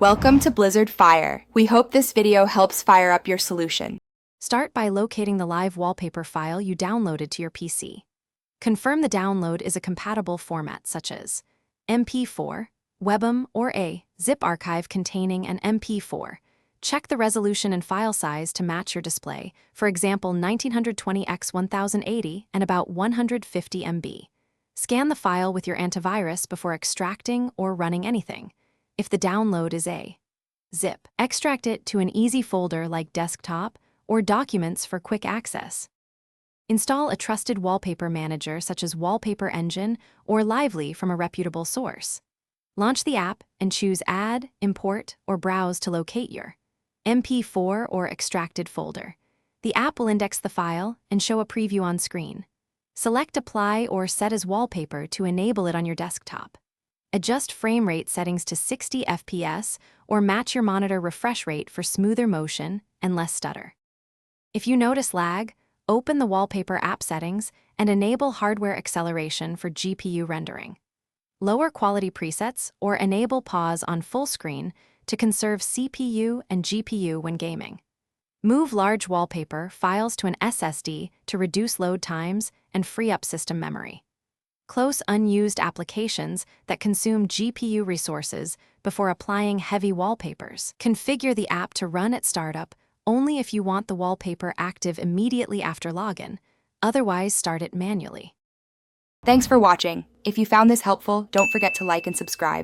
Welcome to Blizzard Fire. We hope this video helps fire up your solution. Start by locating the live wallpaper file you downloaded to your PC. Confirm the download is a compatible format such as MP4, WebM, or a zip archive containing an MP4. Check the resolution and file size to match your display, for example 1920 x 1080 and about 150 MB. Scan the file with your antivirus before extracting or running anything. If the download is a zip, extract it to an easy folder like Desktop or Documents for quick access. Install a trusted wallpaper manager such as Wallpaper Engine or Lively from a reputable source. Launch the app and choose Add, Import, or Browse to locate your MP4 or extracted folder. The app will index the file and show a preview on screen. Select Apply or Set as Wallpaper to enable it on your desktop. Adjust frame rate settings to 60 FPS or match your monitor refresh rate for smoother motion and less stutter. If you notice lag, open the Wallpaper app settings and enable hardware acceleration for GPU rendering. Lower quality presets or enable pause on full screen to conserve CPU and GPU when gaming. Move large wallpaper files to an SSD to reduce load times and free up system memory. Close unused applications that consume GPU resources before applying heavy wallpapers. Configure the app to run at startup only if you want the wallpaper active immediately after login, otherwise start it manually. Thanks for watching. If you found this helpful, don't forget to like and subscribe.